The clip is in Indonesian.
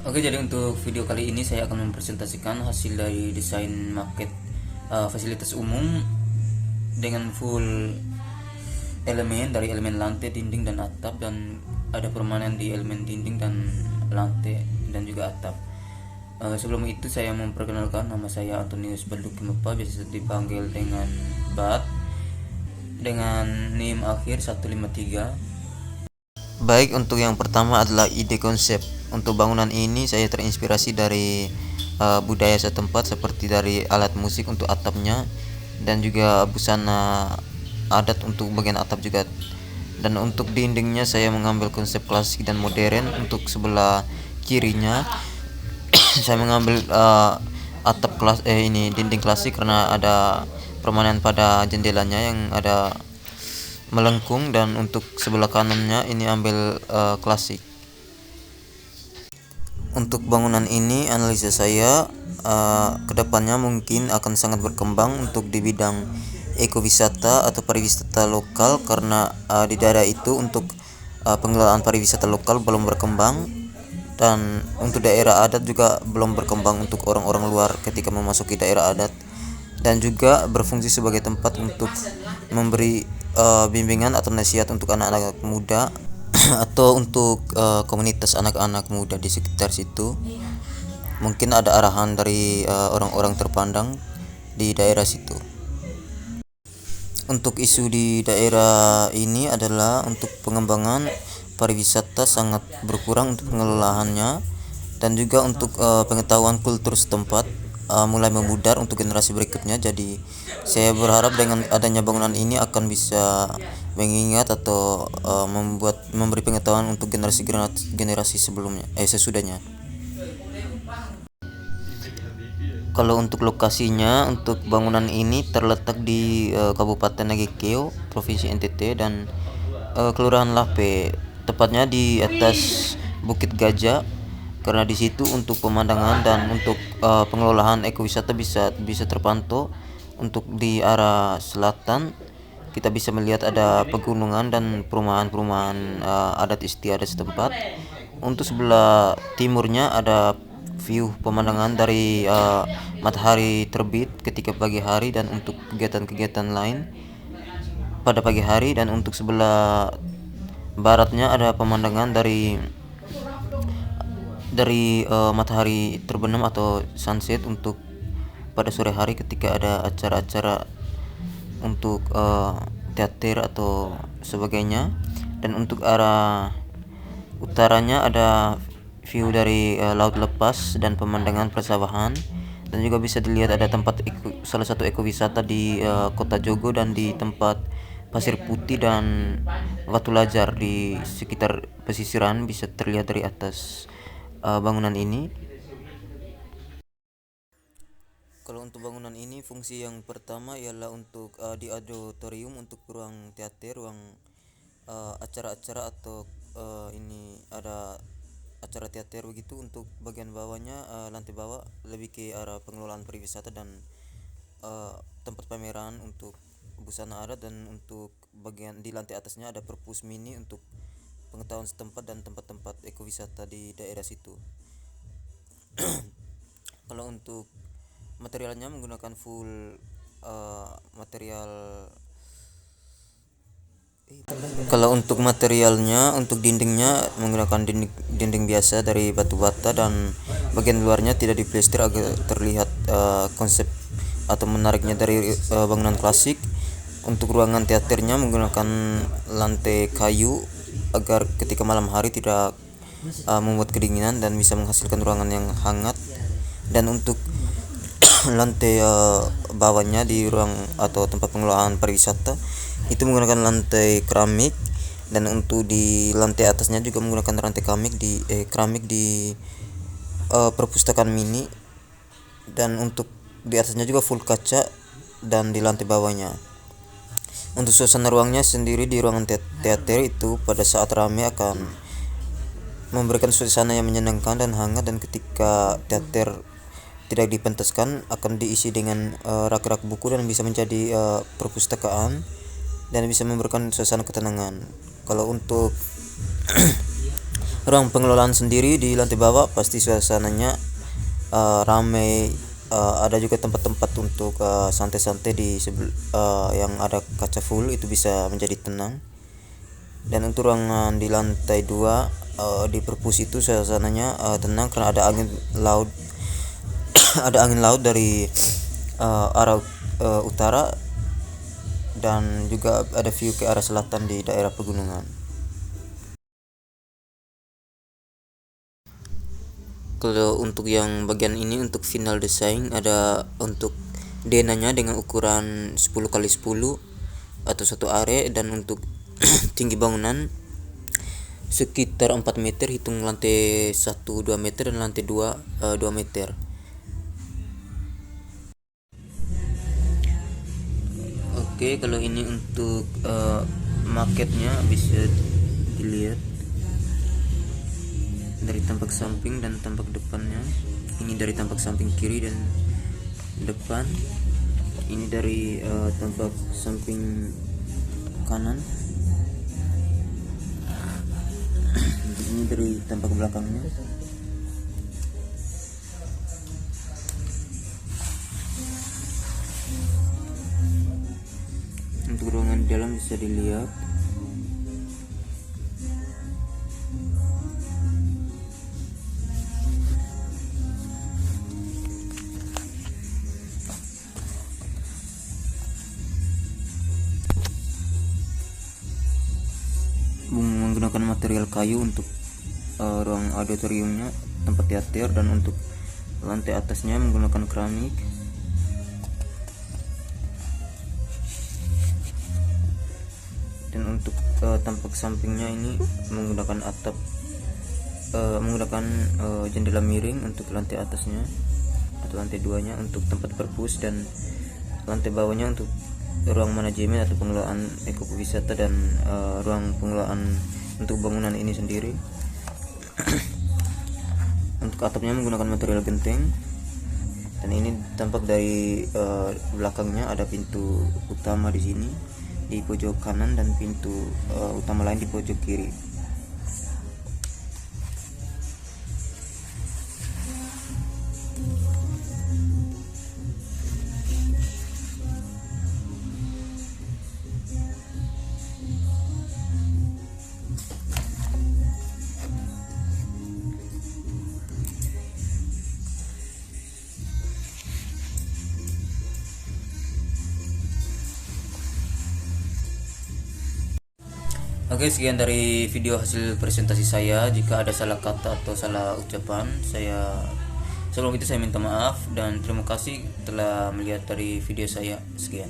Oke, jadi untuk video kali ini saya akan mempresentasikan hasil dari desain maket fasilitas umum dengan full elemen dari elemen lantai, dinding dan atap, dan ada permanen di elemen dinding dan lantai dan juga atap. Sebelum itu saya memperkenalkan, nama saya Antonius Baldukimepa, biasa dipanggil dengan Bat, dengan NIM akhir 153. Baik, untuk yang pertama adalah ide konsep. Untuk bangunan ini saya terinspirasi dari budaya setempat, seperti dari alat musik untuk atapnya dan juga busana adat untuk bagian atap juga. Dan untuk dindingnya saya mengambil konsep klasik dan modern. Untuk sebelah kirinya saya mengambil ini dinding klasik karena ada permanen pada jendelanya yang ada melengkung, dan untuk sebelah kanannya ini ambil klasik. Untuk bangunan ini analisa saya kedepannya mungkin akan sangat berkembang untuk di bidang ekowisata atau pariwisata lokal, karena di daerah itu untuk pengelolaan pariwisata lokal belum berkembang, dan untuk daerah adat juga belum berkembang untuk orang-orang luar ketika memasuki daerah adat, dan juga berfungsi sebagai tempat untuk memberi bimbingan atau nasihat untuk anak-anak muda atau untuk komunitas anak-anak muda di sekitar situ. Mungkin ada arahan dari orang-orang terpandang di daerah situ. Untuk isu di daerah ini adalah untuk pengembangan pariwisata sangat berkurang untuk pengelolaannya, dan juga untuk pengetahuan kultur setempat mulai memudar untuk generasi berikutnya. Jadi saya berharap dengan adanya bangunan ini akan bisa mengingat atau memberi pengetahuan untuk generasi sebelumnya sesudahnya. Kalau untuk lokasinya, untuk bangunan ini terletak di Kabupaten Nagekeo, Provinsi NTT, dan Kelurahan Lape, tepatnya di atas Bukit Gajah. Karena di situ untuk pemandangan dan untuk pengelolaan ekowisata bisa terpantau. Untuk di arah selatan kita bisa melihat ada pegunungan dan perumahan-perumahan adat istiadat setempat. Untuk sebelah timurnya ada view pemandangan dari matahari terbit ketika pagi hari, dan untuk kegiatan-kegiatan lain pada pagi hari. Dan untuk sebelah baratnya ada pemandangan dari matahari terbenam atau sunset untuk pada sore hari ketika ada acara-acara untuk teater atau sebagainya. Dan untuk arah utaranya ada view dari laut lepas dan pemandangan persawahan, dan juga bisa dilihat ada salah satu ekowisata di kota Jogo, dan di tempat pasir putih dan batu lajar di sekitar pesisiran bisa terlihat dari atas bangunan ini. Kalau untuk bangunan ini, fungsi yang pertama ialah untuk di auditorium, untuk ruang teater, ruang acara-acara, atau ini ada acara teater begitu. Untuk bagian bawahnya, lantai bawah lebih ke arah pengelolaan pariwisata dan tempat pameran untuk busana adat, dan untuk bagian di lantai atasnya ada perpus mini untuk pengetahuan setempat dan tempat-tempat ekowisata di daerah situ. Kalau untuk materialnya menggunakan full material. Kalau untuk materialnya, untuk dindingnya menggunakan dinding biasa dari batu bata, dan bagian luarnya tidak diplester agar terlihat konsep atau menariknya dari bangunan klasik. Untuk ruangan teaternya menggunakan lantai kayu agar ketika malam hari tidak membuat kedinginan dan bisa menghasilkan ruangan yang hangat. Dan untuk lantai bawahnya di ruang atau tempat pengelolaan pariwisata itu menggunakan lantai keramik, dan untuk di lantai atasnya juga menggunakan lantai keramik di perpustakaan mini, dan untuk di atasnya juga full kaca, dan di lantai bawahnya. Untuk suasana ruangnya sendiri di ruangan teater itu pada saat ramai akan memberikan suasana yang menyenangkan dan hangat, dan ketika teater tidak dipentaskan akan diisi dengan rak-rak buku dan bisa menjadi perpustakaan dan bisa memberikan suasana ketenangan. Kalau untuk ruang pengelolaan sendiri di lantai bawah pasti suasananya ramai. Ada juga tempat-tempat untuk santai-santai yang ada kaca full, itu bisa menjadi tenang. Dan untuk ruangan di lantai 2 di perpus itu suasananya tenang karena ada angin laut ada angin laut dari arah utara, dan juga ada view ke arah selatan di daerah pegunungan. Kalau untuk yang bagian ini untuk final design, ada untuk denanya dengan ukuran 10x10 atau satu are, dan untuk tinggi bangunan sekitar 4 meter, hitung lantai 1 2 meter dan lantai 2 2 meter. Oke, kalau ini untuk marketnya bisa dilihat dari tampak samping dan tampak depannya. Ini dari tampak samping kiri dan depan. Ini dari tampak samping kanan. Ini dari tampak belakangnya. Untuk ruangan di dalam bisa dilihat. Menggunakan material kayu untuk ruang auditoriumnya, tempat teater, dan untuk lantai atasnya menggunakan keramik. Dan untuk tampak sampingnya ini menggunakan jendela miring untuk lantai atasnya atau lantai 2-nya untuk tempat perpus, dan lantai bawahnya untuk ruang manajemen atau pengelolaan ekowisata, dan ruang pengelolaan untuk bangunan ini sendiri. Untuk atapnya menggunakan material genteng, dan ini tampak dari belakangnya ada pintu utama di sini di pojok kanan, dan pintu utama lain di pojok kiri. Oke, sekian dari video hasil presentasi saya. Jika ada salah kata atau salah ucapan, sebelum itu saya minta maaf, dan terima kasih telah melihat dari video saya. Sekian.